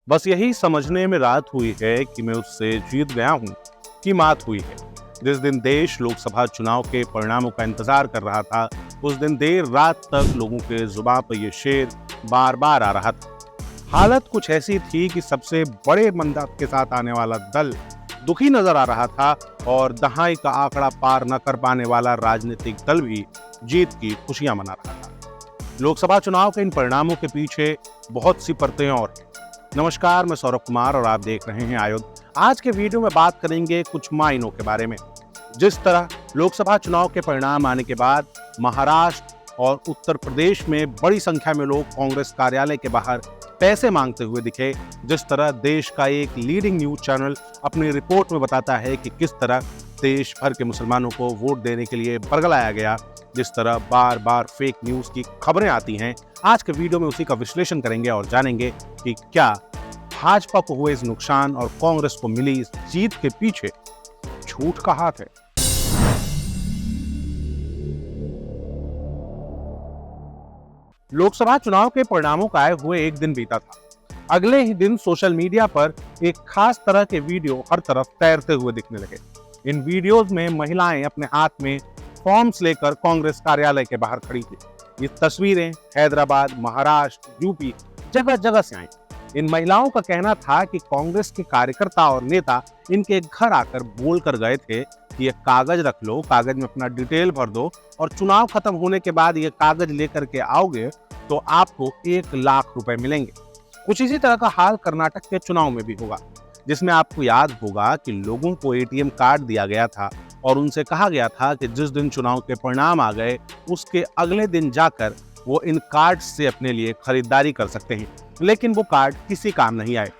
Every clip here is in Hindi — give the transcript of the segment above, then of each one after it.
बस यही समझने में रात हुई है कि मैं उससे जीत गया हूँ कि मात हुई है। जिस दिन देश लोकसभा चुनाव के परिणामों का इंतजार कर रहा था, उस दिन देर रात तक लोगों के जुबान पर यह शेर बार बार आ रहा था। हालत कुछ ऐसी थी कि सबसे बड़े मंदात के साथ आने वाला दल दुखी नजर आ रहा था और दहाई का आंकड़ा पार न कर पाने वाला राजनीतिक दल भी जीत की खुशियां मना रहा था। लोकसभा चुनाव के इन परिणामों के पीछे बहुत सी परतें और हैं। नमस्कार, मैं सौरभ कुमार और आप देख रहे हैं आयुध। आज के वीडियो में बात करेंगे कुछ मायनों के बारे में। जिस तरह लोकसभा चुनाव के परिणाम आने के बाद महाराष्ट्र और उत्तर प्रदेश में बड़ी संख्या में लोग कांग्रेस कार्यालय के बाहर पैसे मांगते हुए दिखे, जिस तरह देश का एक लीडिंग न्यूज चैनल अपनी रिपोर्ट में बताता है कि किस तरह देश भर के मुसलमानों को वोट देने के लिए बरगलाया गया, जिस तरह बार बार फेक न्यूज की खबरें आती हैं, आज के वीडियो में उसी का विश्लेषण करेंगे और जानेंगे कि क्या भाजपा को हुए इस नुकसान और कांग्रेस को मिली इस जीत के पीछे झूठ का हाथ है। लोकसभा चुनाव के परिणामों का आए हुए एक दिन बीता था। अगले ही दिन सोशल मीडिया पर एक खास तरह के वीडियो हर तरफ तैरते हुए दिखने लगे। इन वीडियोस में महिलाएं अपने हाथ में फॉर्म्स लेकर कांग्रेस कार्यालय के बाहर खड़ी थी। ये तस्वीरें हैदराबाद, महाराष्ट्र, यूपी जगह जगह से आई। इन महिलाओं का कहना था कि कांग्रेस के कार्यकर्ता और नेता इनके घर आकर बोल कर गए थे कि ये कागज रख लो, कागज में अपना डिटेल भर दो और चुनाव खत्म होने के बाद ये कागज लेकर के आओगे तो आपको 1 लाख रुपए मिलेंगे। कुछ इसी तरह का हाल कर्नाटक के चुनाव में भी होगा, जिसमें आपको याद होगा कि लोगों को एटीएम कार्ड दिया गया था और उनसे कहा गया था कि जिस दिन चुनाव के परिणाम आ गए उसके अगले दिन जाकर वो इन कार्ड से अपने लिए खरीदारी कर सकते हैं, लेकिन वो कार्ड किसी काम नहीं आए।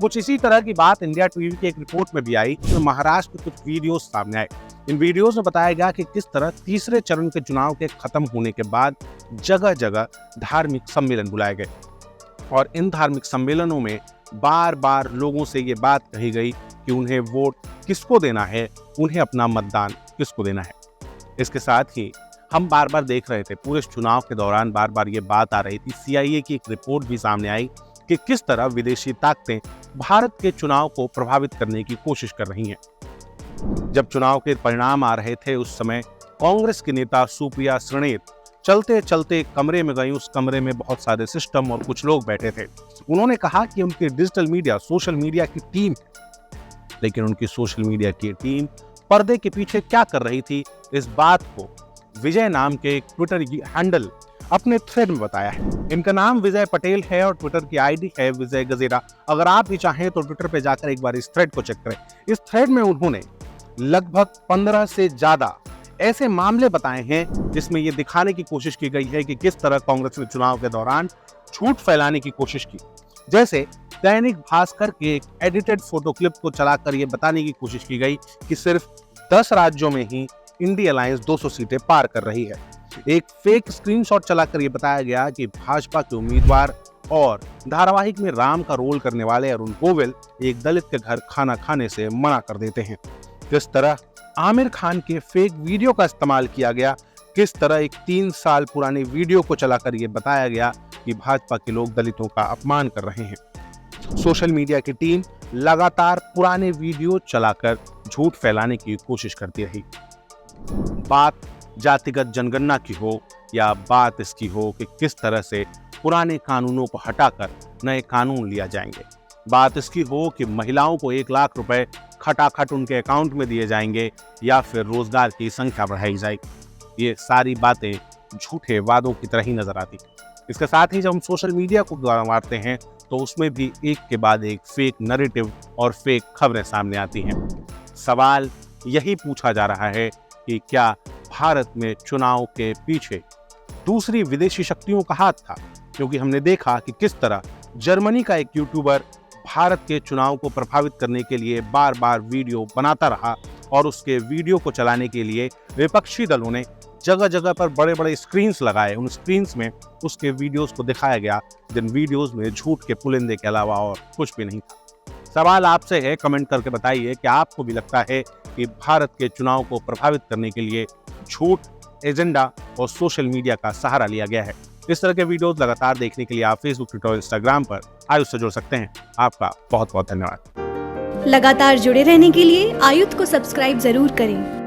कुछ इसी तरह की बात इंडिया टीवी की एक रिपोर्ट में भी आई, तो महाराष्ट्र के कुछ वीडियोस सामने आए। इन वीडियोस में बताया गया कि किस तरह तीसरे चरण के चुनाव के खत्म होने के बाद जगह जगह धार्मिक सम्मेलन बुलाए गए और इन धार्मिक सम्मेलनों में बार बार लोगों से ये बात कही गई कि उन्हें वोट किसको देना है, उन्हें अपना मतदान किसको देना है। इसके साथ ही हम बार बार देख रहे थे, पूरे चुनाव के दौरान बार बार ये बात आ रही थी, CIA की एक रिपोर्ट भी सामने आई कि किस तरह विदेशी ताकतें भारत के चुनाव को प्रभावित करने की कोशिश कर रही हैं। जब चुनाव के परिणाम आ रहे थे उस समय कांग्रेस के नेता सुप्रिया श्रीनेत चलते चलते कमरे में गई। उस कमरे में बहुत सारे सिस्टम और कुछ लोग बैठे थे। उन्होंने कहा कि उनकी डिजिटल मीडिया, सोशल मीडिया की टीम, लेकिन उनकी सोशल मीडिया की टीम पर्दे के पीछे क्या कर रही थी, इस बात को विजय नाम के एक ट्विटर हैंडल अपने थ्रेड में बताया है। इनका नाम विजय पटेल है और ट्विटर की आईडी है विजय गजेरा। अगर आप भी चाहें तो ट्विटर पे जाकर एक बार इस थ्रेड को चेक करें। इस थ्रेड में उन्होंने लगभग 15 से ज्यादा ऐसे मामले बताए हैं जिसमें यह दिखाने की कोशिश की गई है कि किस तरह कांग्रेस ने चुनाव के दौरान झूठ फैलाने की कोशिश की। जैसे दैनिक भास्कर के एक एडिटेड फोटो क्लिप को चलाकर यह बताने की कोशिश की गई कि सिर्फ 10 राज्यों में ही इंडी अलायंस 200 सीटें पार कर रही है। एक फेक स्क्रीनशॉट चलाकर यह बताया गया कि भाजपा के उम्मीदवार और धारावाहिक में राम का रोल करने वाले अरुण गोविल एक दलित के घर खाना खाने से मना कर देते हैं। किस तरह आमिर खान के फेक वीडियो का इस्तेमाल किया गया, किस तरह एक 3 साल पुरानी वीडियो को चलाकर यह बताया गया कि भाजपा के लोग दलितों का अपमान कर रहे हैं। सोशल मीडिया की टीम लगातार पुराने वीडियो चलाकर झूठ फैलाने की कोशिश करती रही। बात जातिगत जनगणना की हो या बात इसकी हो कि किस तरह से पुराने कानूनों को हटाकर नए कानून लिया जाएंगे, बात इसकी हो कि महिलाओं को 1 लाख रुपए खटाखट उनके अकाउंट में दिए जाएंगे या फिर रोजगार की संख्या बढ़ाई जाएगी, ये सारी बातें झूठे वादों की तरह ही नजर आती। इसके साथ ही जब हम सोशल मीडिया को मारते हैं तो उसमें भी एक के बाद एक फेक नैरेटिव और फेक खबरें सामने आती हैं। सवाल यही पूछा जा रहा है कि क्या भारत में चुनाव के पीछे दूसरी विदेशी शक्तियों का हाथ था, क्योंकि हमने देखा कि किस तरह जर्मनी का एक यूट्यूबर भारत के चुनाव को प्रभावित करने के लिए बार बार वीडियो बनाता रहा और उसके वीडियो को चलाने के लिए विपक्षी दलों ने जगह जगह पर बड़े बड़े स्क्रीन्स लगाए। उन स्क्रीन्स में उसके वीडियोस को दिखाया गया, जिन वीडियोस में झूठ के पुलिंदे के अलावा और कुछ भी नहीं था। सवाल आपसे है, कमेंट करके बताइए कि आपको भी लगता है कि भारत के चुनाव को प्रभावित करने के लिए झूठ, एजेंडा और सोशल मीडिया का सहारा लिया गया है। इस तरह के वीडियोस लगातार देखने के लिए आप फेसबुक, ट्विटर और इंस्टाग्राम पर आयुष से जुड़ सकते हैं। आपका बहुत बहुत धन्यवाद। लगातार जुड़े रहने के लिए आयुध को सब्सक्राइब जरूर करें।